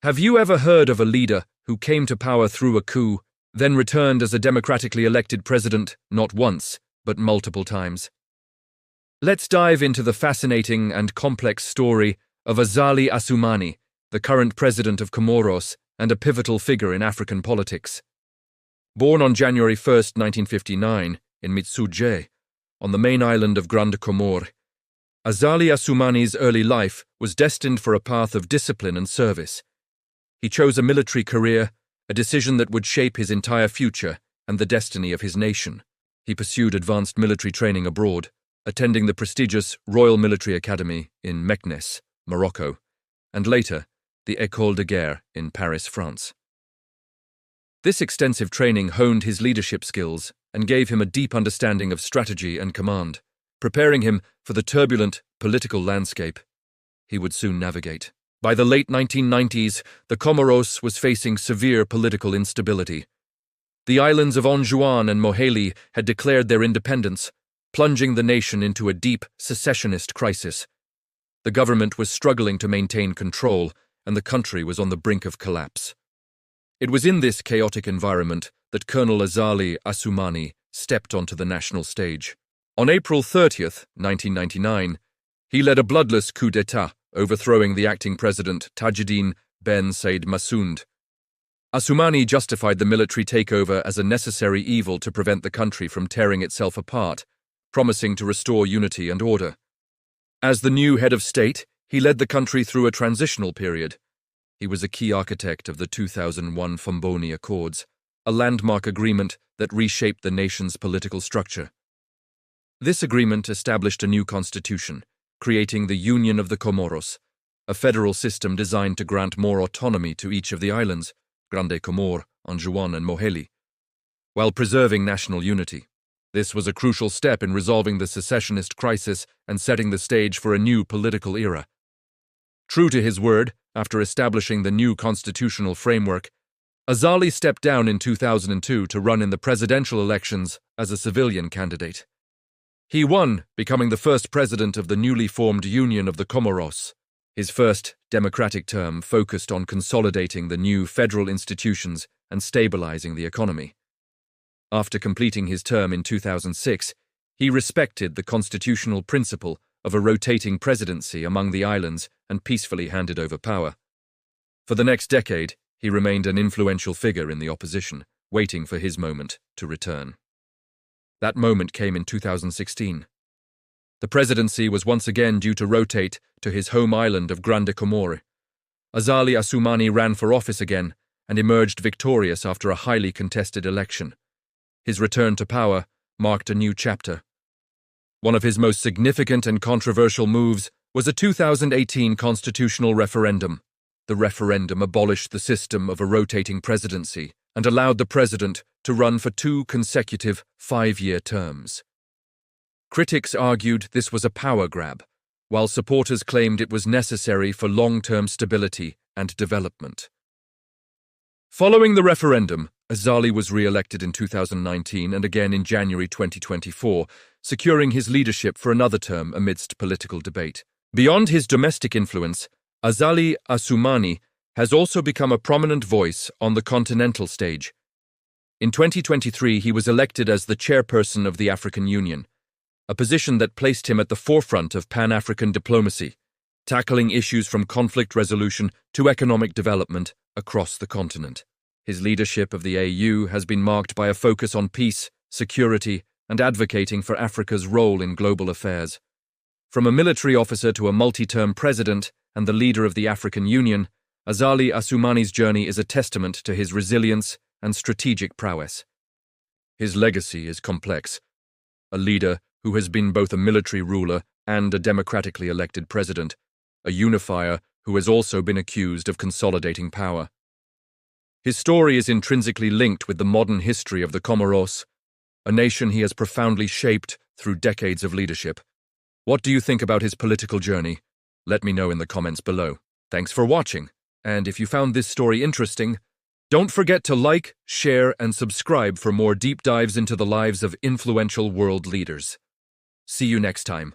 Have you ever heard of a leader who came to power through a coup, then returned as a democratically elected president not once, but multiple times? Let's dive into the fascinating and complex story of Azali Assoumani, the current president of Comoros and a pivotal figure in African politics. Born on January 1, 1959, in Mitsuje, on the main island of Grande Comore, Azali Assoumani's early life was destined for a path of discipline and service. He chose a military career, a decision that would shape his entire future and the destiny of his nation. He pursued advanced military training abroad, attending the prestigious Royal Military Academy in Meknes, Morocco, and later the École de Guerre in Paris, France. This extensive training honed his leadership skills and gave him a deep understanding of strategy and command, preparing him for the turbulent political landscape he would soon navigate. By the late 1990s, the Comoros was facing severe political instability. The islands of Anjouan and Moheli had declared their independence, plunging the nation into a deep secessionist crisis. The government was struggling to maintain control, and the country was on the brink of collapse. It was in this chaotic environment that Colonel Azali Assoumani stepped onto the national stage. On April 30, 1999, he led a bloodless coup d'état, overthrowing the acting president Tajuddin Ben Said Massoud. Assoumani justified the military takeover as a necessary evil to prevent the country from tearing itself apart, promising to restore unity and order. As the new head of state, he led the country through a transitional period. He was a key architect of the 2001 Fomboni Accords, a landmark agreement that reshaped the nation's political structure. This agreement established a new constitution, creating the Union of the Comoros, a federal system designed to grant more autonomy to each of the islands, Grande Comore, Anjouan and Moheli, while preserving national unity. This was a crucial step in resolving the secessionist crisis and setting the stage for a new political era. True to his word, after establishing the new constitutional framework, Azali stepped down in 2002 to run in the presidential elections as a civilian candidate. He won, becoming the first president of the newly formed Union of the Comoros. His first democratic term focused on consolidating the new federal institutions and stabilizing the economy. After completing his term in 2006, he respected the constitutional principle of a rotating presidency among the islands and peacefully handed over power. For the next decade, he remained an influential figure in the opposition, waiting for his moment to return. That moment came in 2016. The presidency was once again due to rotate to his home island of Grande Comore. Azali Assoumani ran for office again and emerged victorious after a highly contested election. His return to power marked a new chapter. One of his most significant and controversial moves was a 2018 constitutional referendum. The referendum abolished the system of a rotating presidency and allowed the president to run for 2 consecutive 5-year terms. Critics argued this was a power grab, while supporters claimed it was necessary for long-term stability and development. Following the referendum, Azali was re-elected in 2019 and again in January 2024, securing his leadership for another term amidst political debate. Beyond his domestic influence, Azali Assoumani has also become a prominent voice on the continental stage. In 2023, he was elected as the chairperson of the African Union, a position that placed him at the forefront of Pan-African diplomacy, tackling issues from conflict resolution to economic development across the continent. His leadership of the AU has been marked by a focus on peace, security, and advocating for Africa's role in global affairs. From a military officer to a multi-term president and the leader of the African Union, Azali Assoumani's journey is a testament to his resilience and strategic prowess. His legacy is complex. A leader who has been both a military ruler and a democratically elected president, a unifier who has also been accused of consolidating power. His story is intrinsically linked with the modern history of the Comoros, a nation he has profoundly shaped through decades of leadership. What do you think about his political journey? Let me know in the comments below. Thanks for watching, and if you found this story interesting, don't forget to like, share, and subscribe for more deep dives into the lives of influential world leaders. See you next time.